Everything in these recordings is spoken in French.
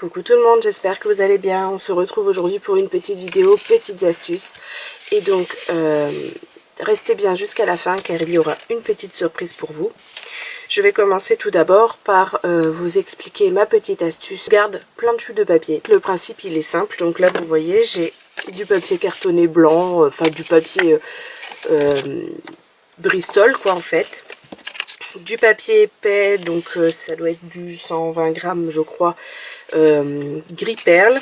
Coucou tout le monde, j'espère que vous allez bien. On se retrouve aujourd'hui pour une petite vidéo, petites astuces. Et donc, restez bien jusqu'à la fin car il y aura une petite surprise pour vous. Je vais commencer tout d'abord par vous expliquer ma petite astuce. Je garde plein de chutes de papier. Le principe il est simple, donc là vous voyez j'ai du papier cartonné blanc, enfin du papier Bristol quoi en fait. Du papier épais, donc ça doit être du 120 grammes je crois, gris perle.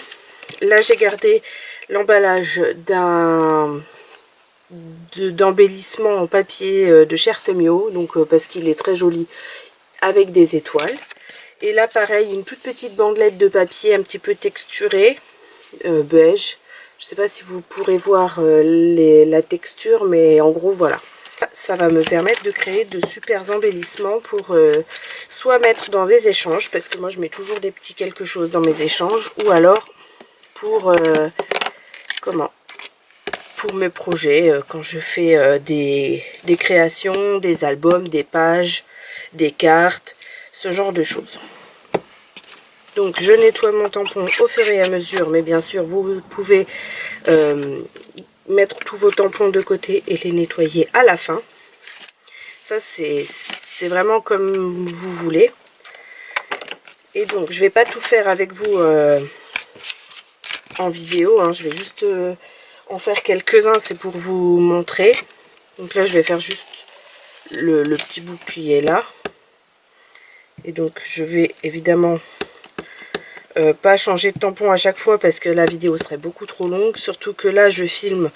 Là j'ai gardé l'emballage d'embellissement en papier de Chertemio, donc parce qu'il est très joli avec des étoiles. Et là pareil, une toute petite bandelette de papier un petit peu texturée, beige. Je sais pas si vous pourrez voir la texture, mais en gros voilà. Ça va me permettre de créer de super embellissements pour soit mettre dans des échanges, parce que moi je mets toujours des petits quelque chose dans mes échanges, ou alors pour pour mes projets, quand je fais des créations, des albums, des pages, des cartes, ce genre de choses. Donc je nettoie mon tampon au fur et à mesure, mais bien sûr vous pouvez mettre tous vos tampons de côté et les nettoyer à la fin. Ça c'est vraiment comme vous voulez. Et donc je vais pas tout faire avec vous en vidéo, hein. Je vais juste en faire quelques-uns, c'est pour vous montrer. Donc là je vais faire juste le petit bout qui est là. Et donc je vais évidemment pas changer de tampon à chaque fois parce que la vidéo serait beaucoup trop longue. Surtout que là je filme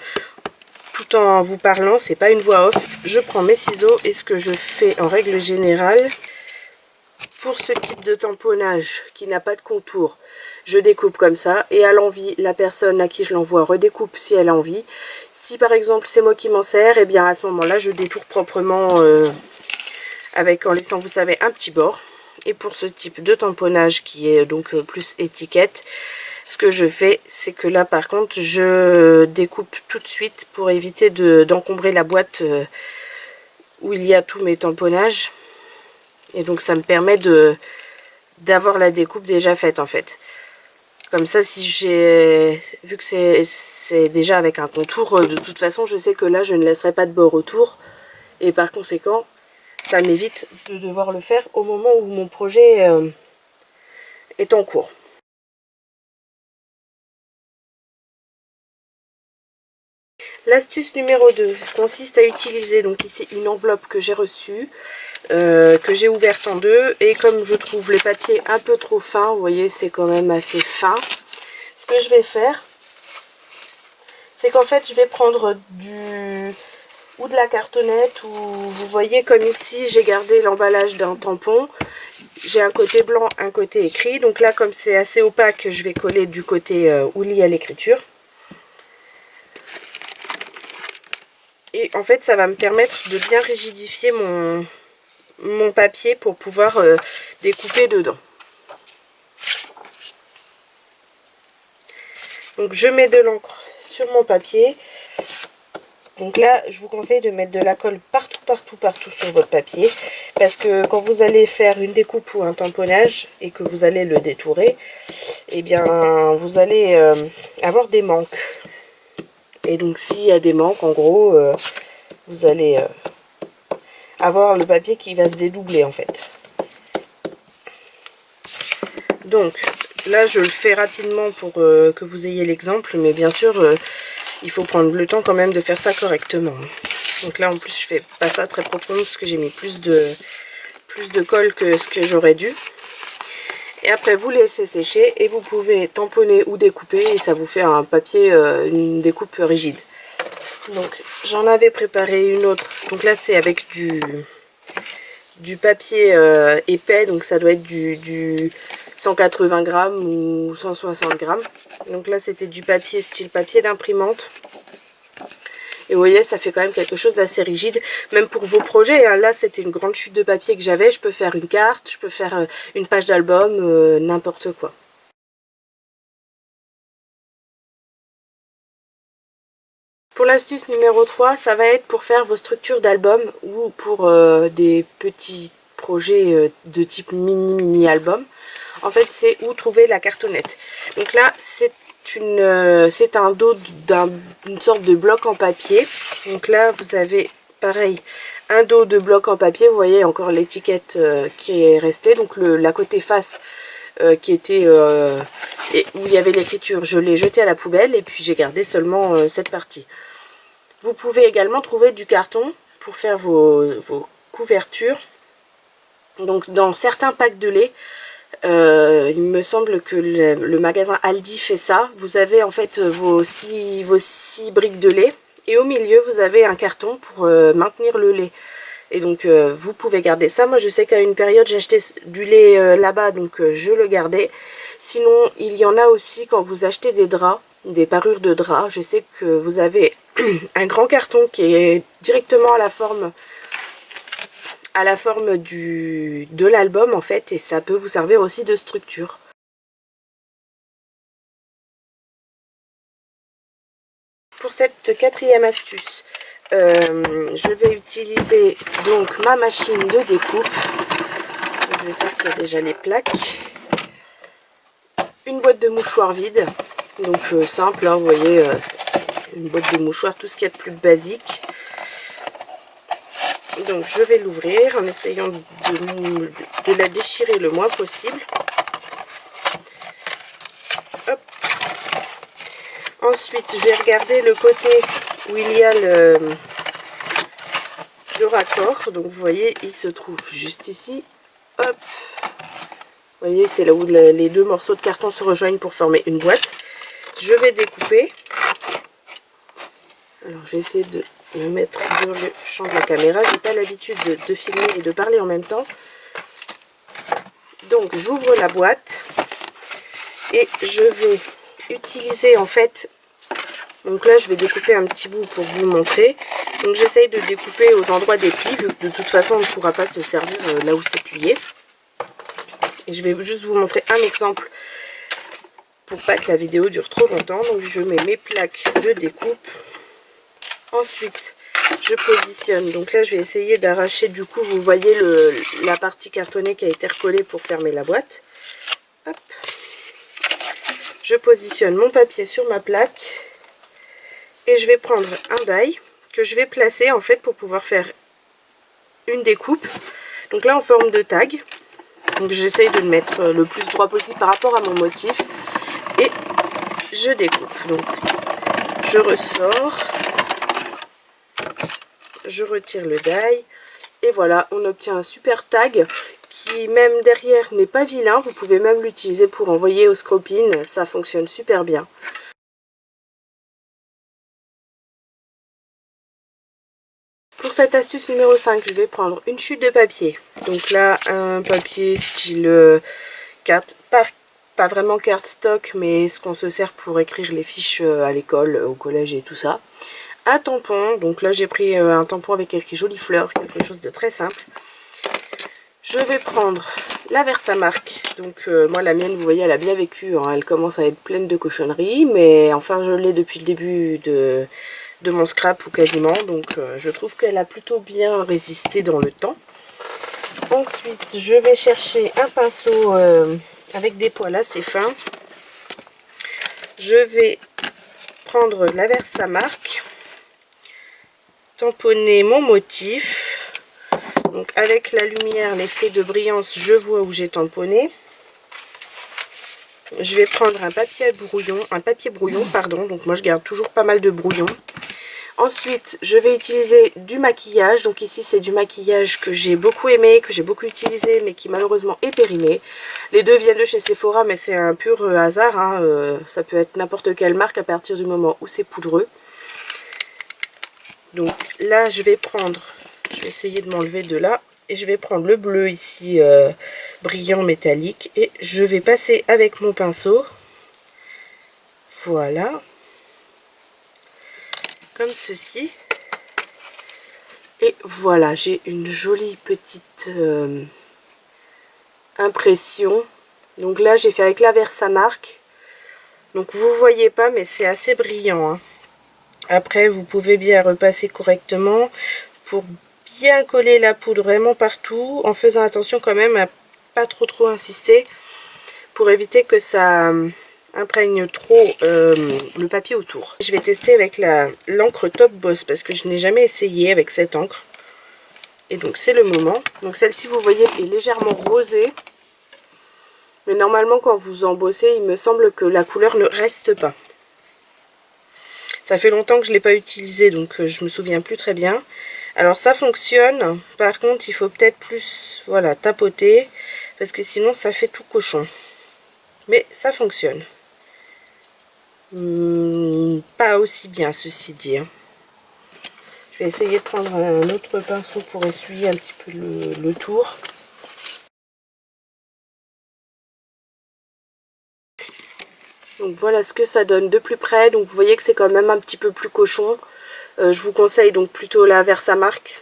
tout en vous parlant, c'est pas une voix off. Je prends mes ciseaux et ce que je fais en règle générale pour ce type de tamponnage qui n'a pas de contour, je découpe comme ça et à l'envie la personne à qui je l'envoie redécoupe si elle a envie. Si par exemple c'est moi qui m'en sers, et bien à ce moment là je détourne proprement en laissant, vous savez, un petit bord. Et pour ce type de tamponnage qui est donc plus étiquette, ce que je fais c'est que là par contre je découpe tout de suite pour éviter d'encombrer la boîte où il y a tous mes tamponnages. Et donc ça me permet d'avoir la découpe déjà faite en fait. Comme ça, si j'ai vu que c'est déjà avec un contour, de toute façon je sais que là je ne laisserai pas de bord autour. Et par conséquent ça m'évite de devoir le faire au moment où mon projet est en cours. L'astuce numéro 2 consiste à utiliser donc ici une enveloppe que j'ai reçue, que j'ai ouverte en deux, et comme je trouve le papier un peu trop fin, vous voyez c'est quand même assez fin, ce que je vais faire c'est qu'en fait je vais prendre de la cartonnette, ou vous voyez comme ici j'ai gardé l'emballage d'un tampon, j'ai un côté blanc, un côté écrit, donc là comme c'est assez opaque je vais coller du côté où il y a l'écriture. Et en fait ça va me permettre de bien rigidifier mon papier pour pouvoir découper dedans. Donc je mets de l'encre sur mon papier. Donc là je vous conseille de mettre de la colle partout sur votre papier, parce que quand vous allez faire une découpe ou un tamponnage et que vous allez le détourer, et bien vous allez avoir des manques. Et donc s'il y a des manques, en gros vous allez avoir le papier qui va se dédoubler en fait. Donc là je le fais rapidement pour que vous ayez l'exemple, mais bien sûr il faut prendre le temps quand même de faire ça correctement. Donc là en plus je fais pas ça très proprement parce que j'ai mis plus de colle que ce que j'aurais dû. Et après vous laissez sécher et vous pouvez tamponner ou découper et ça vous fait un papier, une découpe rigide. Donc j'en avais préparé une autre, donc là c'est avec du papier épais, donc ça doit être du 180 grammes ou 160 grammes. Donc là c'était du papier style papier d'imprimante. Et vous voyez ça fait quand même quelque chose d'assez rigide, même pour vos projets, hein. Là c'était une grande chute de papier que j'avais, je peux faire une carte, je peux faire une page d'album, n'importe quoi. Pour l'astuce numéro 3, ça va être pour faire vos structures d'album ou pour des petits projets de type mini album. en fait c'est où trouver la cartonnette. Donc là c'est un dos d'une sorte de bloc en papier. Donc là vous avez pareil un dos de bloc en papier, vous voyez encore l'étiquette qui est restée, donc la côté face qui était et où il y avait l'écriture, je l'ai jeté à la poubelle et puis j'ai gardé seulement cette partie. Vous pouvez également trouver du carton pour faire vos couvertures. Donc dans certains packs de lait, il me semble que le magasin Aldi fait ça. Vous avez en fait vos six briques de lait et au milieu vous avez un carton pour maintenir le lait. Et donc vous pouvez garder ça. Moi je sais qu'à une période j'ai acheté du lait là-bas, donc je le gardais. Sinon il y en a aussi quand vous achetez des draps, des parures de draps. Je sais que vous avez un grand carton qui est directement à la forme de l'album en fait, et ça peut vous servir aussi de structure. Pour cette quatrième astuce, je vais utiliser donc ma machine de découpe. Je vais sortir déjà les plaques. Une boîte de mouchoirs vide, donc simple, hein, vous voyez, une boîte de mouchoirs, tout ce qu'il y a de plus basique. Donc je vais l'ouvrir en essayant de la déchirer le moins possible. Hop. Ensuite je vais regarder le côté où il y a le raccord. Donc vous voyez il se trouve juste ici. Hop. Vous voyez c'est là où les deux morceaux de carton se rejoignent pour former une boîte. Je vais découper. Alors je vais essayer de le mettre dans le champ de la caméra. J'ai pas l'habitude de filmer et de parler en même temps. Donc j'ouvre la boîte et je vais utiliser en fait, donc là je vais découper un petit bout pour vous montrer. Donc j'essaye de découper aux endroits des plis, vu que de toute façon on ne pourra pas se servir là où c'est plié. Et je vais juste vous montrer un exemple pour pas que la vidéo dure trop longtemps. Donc je mets mes plaques de découpe. Ensuite, je positionne. Donc là, je vais essayer d'arracher. Du coup, vous voyez la partie cartonnée qui a été recollée pour fermer la boîte. Hop. Je positionne mon papier sur ma plaque. Et je vais prendre un die que je vais placer en fait pour pouvoir faire une découpe. Donc là, en forme de tag. Donc j'essaye de le mettre le plus droit possible par rapport à mon motif. Et je découpe. Donc je ressors. Je retire le die et voilà, on obtient un super tag qui même derrière n'est pas vilain. Vous pouvez même l'utiliser pour envoyer aux copines, ça fonctionne super bien. Pour cette astuce numéro 5, je vais prendre une chute de papier. Donc là, un papier style carte, pas vraiment cardstock, mais ce qu'on se sert pour écrire les fiches à l'école, au collège et tout ça. Un tampon, donc là j'ai pris un tampon avec quelques jolies fleurs, quelque chose de très simple. Je vais prendre la Versamark, donc moi la mienne vous voyez elle a bien vécu, hein, elle commence à être pleine de cochonneries, mais enfin je l'ai depuis le début de mon scrap ou quasiment, donc je trouve qu'elle a plutôt bien résisté dans le temps. Ensuite je vais chercher un pinceau avec des poils assez fins. Je vais prendre la Versamark, tamponner mon motif. Donc avec la lumière, l'effet de brillance, je vois où j'ai tamponné. Je vais prendre un papier brouillon, pardon. Donc moi je garde toujours pas mal de brouillon. Ensuite, je vais utiliser du maquillage. Donc ici c'est du maquillage que j'ai beaucoup aimé, que j'ai beaucoup utilisé, mais qui malheureusement est périmé. Les deux viennent de chez Sephora, mais c'est un pur hasard, hein. Ça peut être n'importe quelle marque à partir du moment où c'est poudreux. Donc là je vais essayer de m'enlever de là et je vais prendre le bleu ici brillant métallique et je vais passer avec mon pinceau, voilà, comme ceci, et voilà, j'ai une jolie petite impression. Donc là j'ai fait avec la Versamark, donc vous voyez pas mais c'est assez brillant, hein. Après vous pouvez bien repasser correctement pour bien coller la poudre vraiment partout, en faisant attention quand même à pas trop insister. pour éviter que ça imprègne trop le papier autour. Je vais tester avec l'encre Top Boss parce que je n'ai jamais essayé avec cette encre. Et donc c'est le moment. Donc celle-ci, vous voyez, est légèrement rosée. Mais normalement quand vous embossez, il me semble que la couleur ne reste pas. Ça fait longtemps que je ne l'ai pas utilisé, donc je me souviens plus très bien. Alors ça fonctionne. Par contre, il faut peut-être plus, voilà, tapoter. Parce que sinon ça fait tout cochon. Mais ça fonctionne. Pas aussi bien, ceci dit. Je vais essayer de prendre un autre pinceau pour essuyer un petit peu le tour. Donc voilà ce que ça donne de plus près. Donc vous voyez que c'est quand même un petit peu plus cochon. Je vous conseille donc plutôt la Versamark.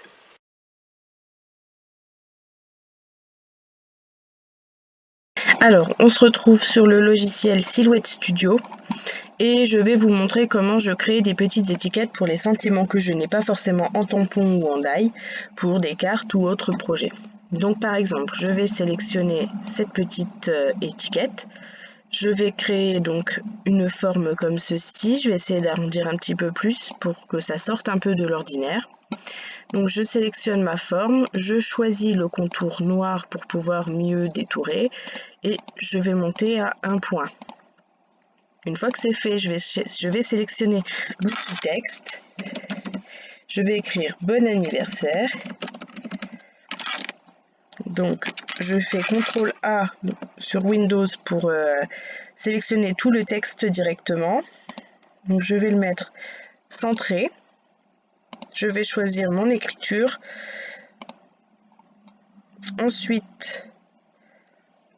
Alors, on se retrouve sur le logiciel Silhouette Studio. Et je vais vous montrer comment je crée des petites étiquettes pour les sentiments que je n'ai pas forcément en tampon ou en die, pour des cartes ou autres projets. Donc par exemple, je vais sélectionner cette petite étiquette. Je vais créer donc une forme comme ceci. Je vais essayer d'arrondir un petit peu plus pour que ça sorte un peu de l'ordinaire. Donc je sélectionne ma forme, je choisis le contour noir pour pouvoir mieux détourer et je vais monter à un point. Une fois que c'est fait, je vais sélectionner l'outil texte. Je vais écrire bon anniversaire. Donc, je fais CTRL A sur Windows pour sélectionner tout le texte directement. Donc, je vais le mettre centré. Je vais choisir mon écriture. Ensuite,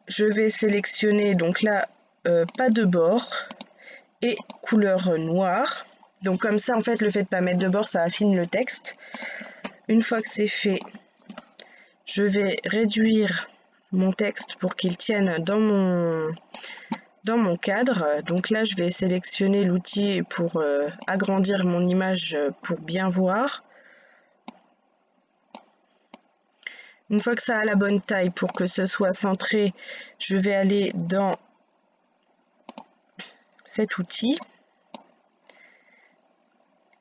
je vais sélectionner, donc là, pas de bord et couleur noire. Donc comme ça, en fait, le fait de ne pas mettre de bord, ça affine le texte. Une fois que c'est fait, je vais réduire mon texte pour qu'il tienne dans mon cadre. Donc là, je vais sélectionner l'outil pour agrandir mon image pour bien voir. Une fois que ça a la bonne taille pour que ce soit centré, je vais aller dans cet outil.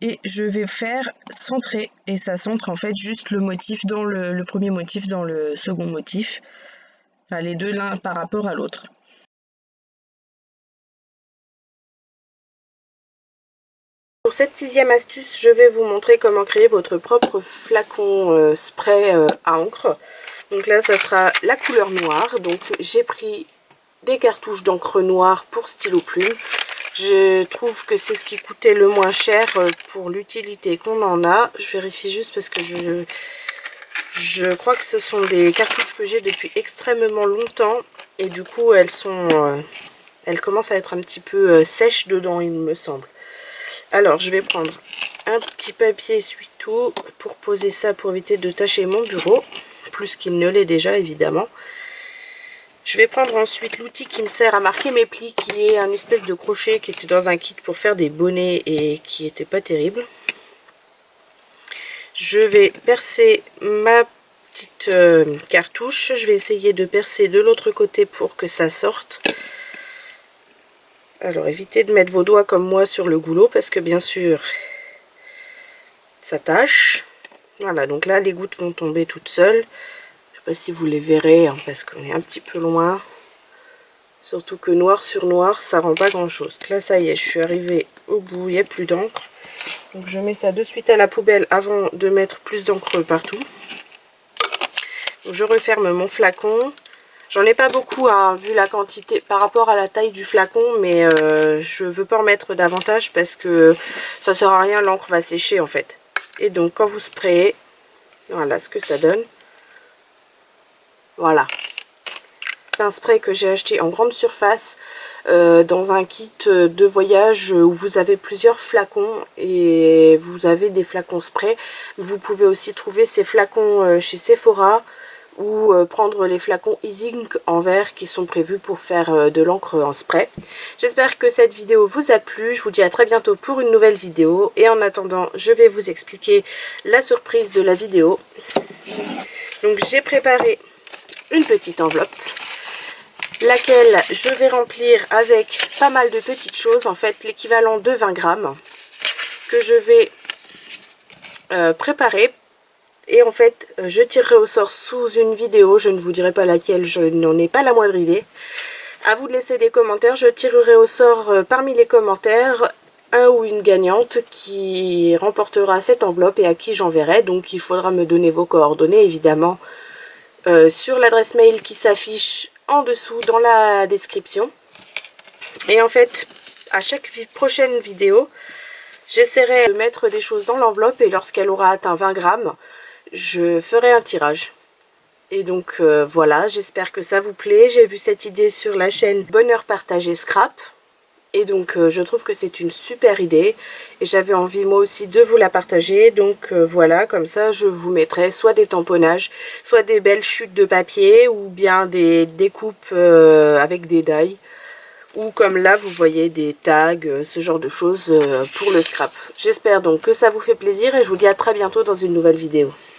Et je vais faire centrer, et ça centre en fait juste le motif dans le premier motif dans le second motif, enfin les deux l'un par rapport à l'autre. Pour cette 6e astuce, je vais vous montrer comment créer votre propre flacon spray à encre. Donc là, ça sera la couleur noire. Donc j'ai pris des cartouches d'encre noire pour stylo plume. Je trouve que c'est ce qui coûtait le moins cher pour l'utilité qu'on en a. Je vérifie juste parce que je crois que ce sont des cartouches que j'ai depuis extrêmement longtemps. Et du coup, elles commencent à être un petit peu sèches dedans, il me semble. Alors, je vais prendre un petit papier essuie-tout pour poser ça pour éviter de tacher mon bureau. Plus qu'il ne l'est déjà, évidemment. Je vais prendre ensuite l'outil qui me sert à marquer mes plis, qui est un espèce de crochet qui était dans un kit pour faire des bonnets et qui était pas terrible. Je vais percer ma petite cartouche. Je vais essayer de percer de l'autre côté pour que ça sorte. Alors évitez de mettre vos doigts comme moi sur le goulot parce que bien sûr ça tâche. Voilà, donc là les gouttes vont tomber toutes seules. Je sais pas si vous les verrez hein, parce qu'on est un petit peu loin. Surtout que noir sur noir, ça rend pas grand chose. Là, ça y est, je suis arrivée au bout, il n'y a plus d'encre. Donc je mets ça de suite à la poubelle avant de mettre plus d'encre partout. Donc, je referme mon flacon. J'en ai pas beaucoup hein, vu la quantité par rapport à la taille du flacon, mais je veux pas en mettre davantage parce que ça sert à rien, l'encre va sécher en fait. Et donc quand vous sprayez, voilà ce que ça donne. Voilà, c'est un spray que j'ai acheté en grande surface dans un kit de voyage où vous avez plusieurs flacons et vous avez des flacons spray. Vous pouvez aussi trouver ces flacons chez Sephora ou prendre les flacons Easink en verre qui sont prévus pour faire de l'encre en spray. J'espère que cette vidéo vous a plu. Je vous dis à très bientôt pour une nouvelle vidéo et en attendant je vais vous expliquer la surprise de la vidéo. Donc j'ai préparé une petite enveloppe laquelle je vais remplir avec pas mal de petites choses, en fait l'équivalent de 20 grammes que je vais préparer. Et en fait je tirerai au sort sous une vidéo, je ne vous dirai pas laquelle, je n'en ai pas la moindre idée. À vous de laisser des commentaires, je tirerai au sort parmi les commentaires un ou une gagnante qui remportera cette enveloppe et à qui j'enverrai. Donc il faudra me donner vos coordonnées évidemment sur l'adresse mail qui s'affiche en dessous dans la description. Et en fait à chaque prochaine vidéo j'essaierai de mettre des choses dans l'enveloppe et lorsqu'elle aura atteint 20 grammes je ferai un tirage. Et donc voilà, j'espère que ça vous plaît. J'ai vu cette idée sur la chaîne Bonheur Partagé Scrap. Et donc je trouve que c'est une super idée. Et j'avais envie moi aussi de vous la partager. Donc voilà, comme ça je vous mettrai soit des tamponnages, soit des belles chutes de papier, ou bien des découpes avec des die. Ou comme là vous voyez des tags, ce genre de choses pour le scrap. J'espère donc que ça vous fait plaisir et je vous dis à très bientôt dans une nouvelle vidéo.